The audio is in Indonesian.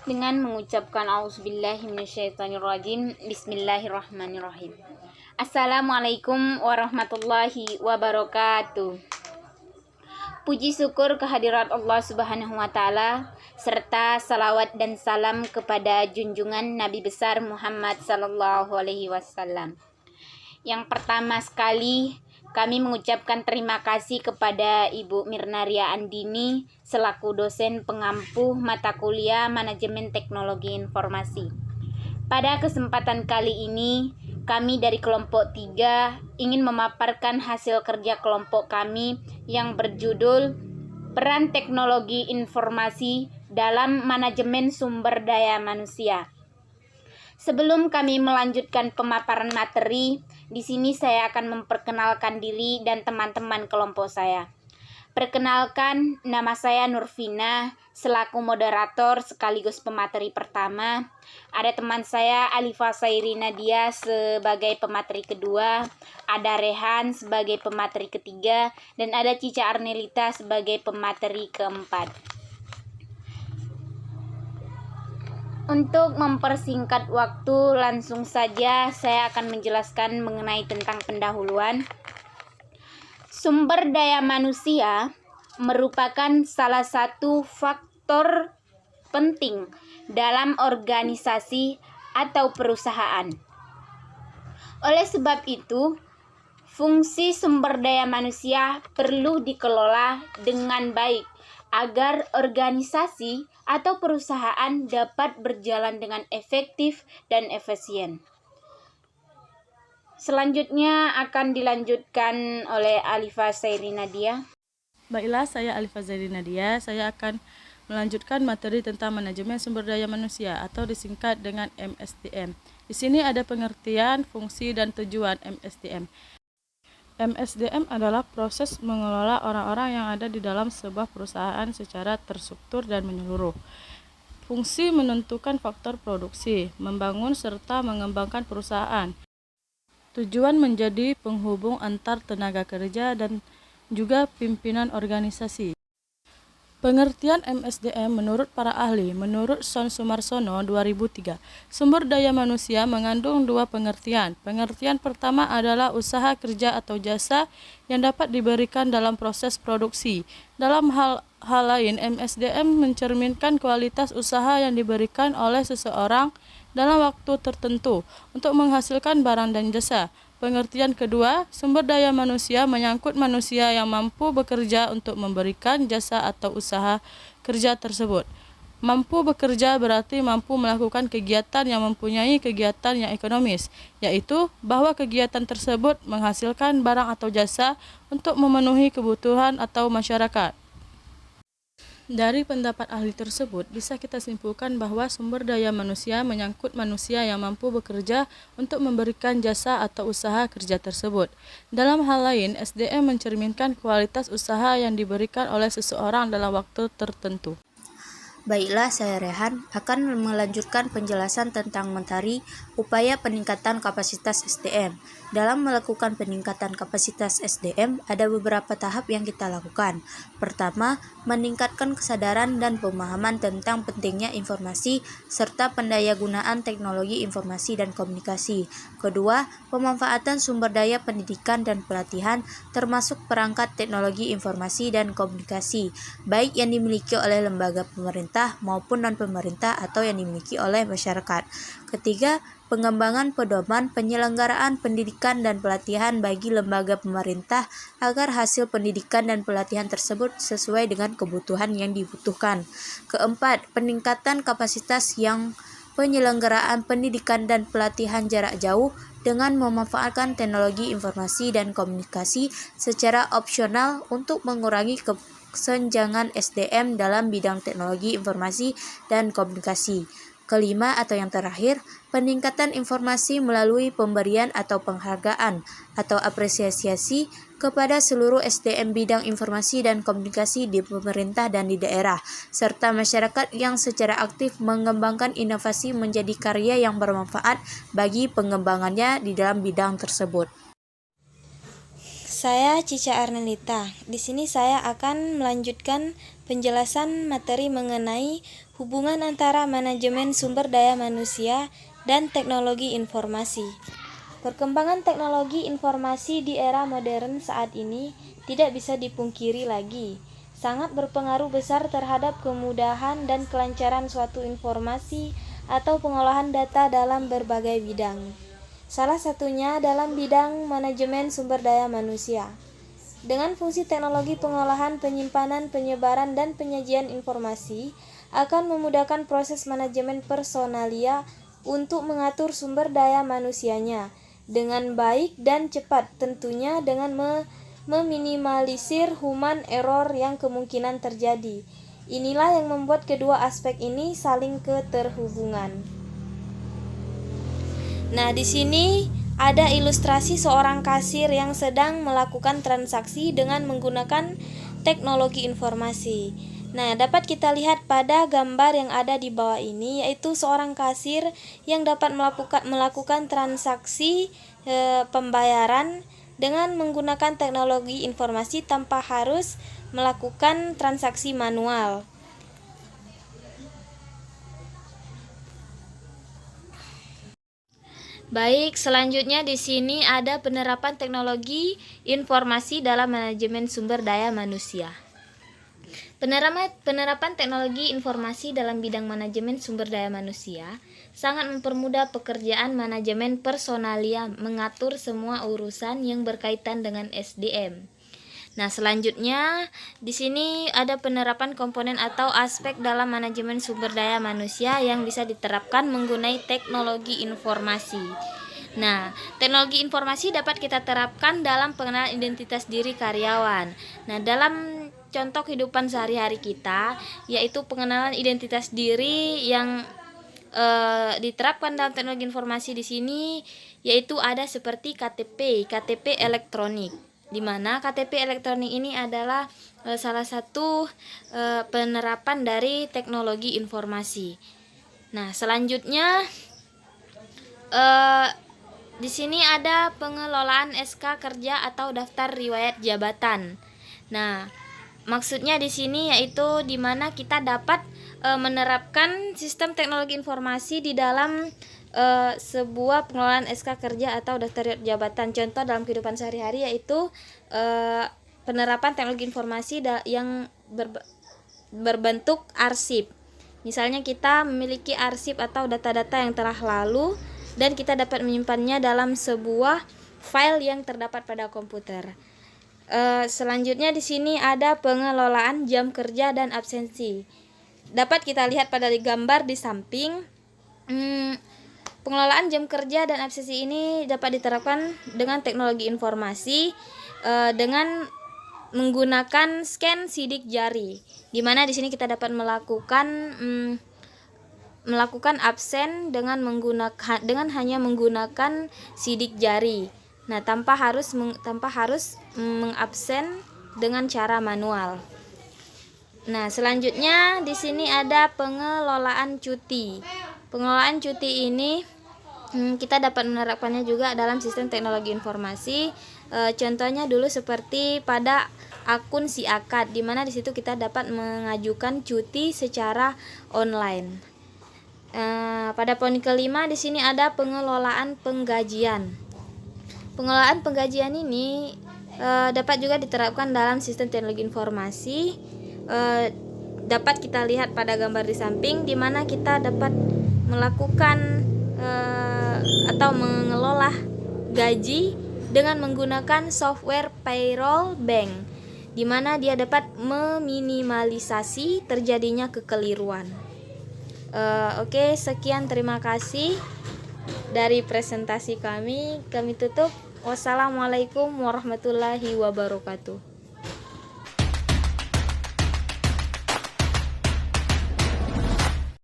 dengan mengucapkan auzubillahi minasyaitonirrajim. Bismillahirrahmanirrahim. Assalamualaikum warahmatullahi wabarakatuh. Puji syukur kehadirat Allah Subhanahu wa taala serta salawat dan salam kepada junjungan Nabi besar Muhammad sallallahu alaihi wasallam. Yang pertama sekali, kami mengucapkan terima kasih kepada Ibu Mirnaria Andini selaku dosen pengampu mata kuliah Manajemen Teknologi Informasi. Pada kesempatan kali ini, kami dari kelompok 3 ingin memaparkan hasil kerja kelompok kami yang berjudul Peran Teknologi Informasi dalam Manajemen Sumber Daya Manusia. Sebelum kami melanjutkan pemaparan materi, di sini saya akan memperkenalkan diri dan teman-teman kelompok saya. Perkenalkan, nama saya Nurvina selaku moderator sekaligus pemateri pertama. Ada teman saya Alifa Sairi Nadia sebagai pemateri kedua, ada Rehan sebagai pemateri ketiga, dan ada Cica Arnelita sebagai pemateri keempat. Untuk mempersingkat waktu, langsung saja saya akan menjelaskan mengenai tentang pendahuluan. Sumber daya manusia merupakan salah satu faktor penting dalam organisasi atau perusahaan. Oleh sebab itu, fungsi sumber daya manusia perlu dikelola dengan baik agar organisasi atau perusahaan dapat berjalan dengan efektif dan efisien. Selanjutnya akan dilanjutkan oleh Alifa Sairi Nadia. Baiklah, saya Alifa Sairi Nadia. Saya akan melanjutkan materi tentang manajemen sumber daya manusia atau disingkat dengan MSDM. Di sini ada pengertian, fungsi, dan tujuan MSDM. MSDM adalah proses mengelola orang-orang yang ada di dalam sebuah perusahaan secara terstruktur dan menyeluruh. Fungsi menentukan faktor produksi, membangun serta mengembangkan perusahaan. Tujuan menjadi penghubung antar tenaga kerja dan juga pimpinan organisasi. Pengertian MSDM menurut para ahli, menurut Son Sumarsono 2003, sumber daya manusia mengandung dua pengertian. Pengertian pertama adalah usaha kerja atau jasa yang dapat diberikan dalam proses produksi. Dalam hal lain, MSDM mencerminkan kualitas usaha yang diberikan oleh seseorang dalam waktu tertentu untuk menghasilkan barang dan jasa. Pengertian kedua, sumber daya manusia menyangkut manusia yang mampu bekerja untuk memberikan jasa atau usaha kerja tersebut. Mampu bekerja berarti mampu melakukan kegiatan yang mempunyai kegiatan yang ekonomis, yaitu bahwa kegiatan tersebut menghasilkan barang atau jasa untuk memenuhi kebutuhan atau masyarakat. Dari pendapat ahli tersebut, bisa kita simpulkan bahwa sumber daya manusia menyangkut manusia yang mampu bekerja untuk memberikan jasa atau usaha kerja tersebut. Dalam hal lain, SDM mencerminkan kualitas usaha yang diberikan oleh seseorang dalam waktu tertentu. Baiklah, saya Rehan akan melanjutkan penjelasan tentang materi upaya peningkatan kapasitas SDM. Dalam melakukan peningkatan kapasitas SDM, ada beberapa tahap yang kita lakukan. Pertama, meningkatkan kesadaran dan pemahaman tentang pentingnya informasi serta pendayagunaan teknologi informasi dan komunikasi. Kedua, pemanfaatan sumber daya pendidikan dan pelatihan termasuk perangkat teknologi informasi dan komunikasi, baik yang dimiliki oleh lembaga pemerintah maupun non-pemerintah atau yang dimiliki oleh masyarakat. Ketiga, pengembangan pedoman penyelenggaraan pendidikan dan pelatihan bagi lembaga pemerintah agar hasil pendidikan dan pelatihan tersebut sesuai dengan kebutuhan yang dibutuhkan. Keempat, peningkatan kapasitas yang penyelenggaraan pendidikan dan pelatihan jarak jauh dengan memanfaatkan teknologi informasi dan komunikasi secara opsional untuk mengurangi kesenjangan SDM dalam bidang teknologi informasi dan komunikasi. Kelima atau yang terakhir, peningkatan informasi melalui pemberian atau penghargaan atau apresiasi kepada seluruh SDM bidang informasi dan komunikasi di pemerintah dan di daerah, serta masyarakat yang secara aktif mengembangkan inovasi menjadi karya yang bermanfaat bagi pengembangannya di dalam bidang tersebut. Saya Cica Arnelita. Di sini saya akan melanjutkan penjelasan materi mengenai hubungan antara manajemen sumber daya manusia dan teknologi informasi. Perkembangan teknologi informasi di era modern saat ini tidak bisa dipungkiri lagi. Sangat berpengaruh besar terhadap kemudahan dan kelancaran suatu informasi atau pengolahan data dalam berbagai bidang. Salah satunya dalam bidang manajemen sumber daya manusia. Dengan fungsi teknologi pengolahan, penyimpanan, penyebaran, dan penyajian informasi akan memudahkan proses manajemen personalia untuk mengatur sumber daya manusianya dengan baik dan cepat, tentunya dengan meminimalisir human error yang kemungkinan terjadi. Inilah yang membuat kedua aspek ini saling keterhubungan. Nah, di sini ada ilustrasi seorang kasir yang sedang melakukan transaksi dengan menggunakan teknologi informasi. Nah, dapat kita lihat pada gambar yang ada di bawah ini, yaitu seorang kasir yang dapat melakukan transaksi pembayaran dengan menggunakan teknologi informasi tanpa harus melakukan transaksi manual. Baik, selanjutnya di sini ada penerapan teknologi informasi dalam manajemen sumber daya manusia. Penerapan teknologi informasi dalam bidang manajemen sumber daya manusia sangat mempermudah pekerjaan manajemen personalia mengatur semua urusan yang berkaitan dengan SDM. Nah, selanjutnya di sini ada penerapan komponen atau aspek dalam manajemen sumber daya manusia yang bisa diterapkan menggunakan teknologi informasi. Nah, teknologi informasi dapat kita terapkan dalam pengenalan identitas diri karyawan. Nah, dalam contoh kehidupan sehari-hari kita, yaitu pengenalan identitas diri yang diterapkan dalam teknologi informasi di sini, yaitu ada seperti KTP elektronik. Di mana KTP elektronik ini adalah salah satu penerapan dari teknologi informasi. Nah, selanjutnya di sini ada pengelolaan SK kerja atau daftar riwayat jabatan. Nah, maksudnya di sini yaitu di mana kita dapat menerapkan sistem teknologi informasi di dalam sebuah pengelolaan SK kerja atau daftar jabatan. Contoh dalam kehidupan sehari-hari yaitu penerapan teknologi informasi yang berbentuk arsip. Misalnya kita memiliki arsip atau data-data yang telah lalu dan kita dapat menyimpannya dalam sebuah file yang terdapat pada komputer. Selanjutnya di sini ada pengelolaan jam kerja dan absensi. Dapat kita lihat pada gambar di samping. Pengelolaan jam kerja dan absensi ini dapat diterapkan dengan teknologi informasi dengan menggunakan scan sidik jari, di mana di sini kita dapat melakukan absen dengan hanya menggunakan sidik jari. Nah, tanpa harus mengabsen dengan cara manual. Nah, selanjutnya di sini ada pengelolaan cuti. Pengelolaan cuti ini kita dapat menerapkannya juga dalam sistem teknologi informasi. Contohnya dulu seperti pada akun Si Akad, di mana di situ kita dapat mengajukan cuti secara online. Pada poin kelima di sini ada pengelolaan penggajian. Pengelolaan penggajian ini dapat juga diterapkan dalam sistem teknologi informasi. Dapat kita lihat pada gambar di samping, di mana kita dapat melakukan atau mengelola gaji dengan menggunakan software payroll bank, di mana dia dapat meminimalisasi terjadinya kekeliruan. Oke, sekian, terima kasih dari presentasi kami. Kami tutup. Wassalamualaikum warahmatullahi wabarakatuh.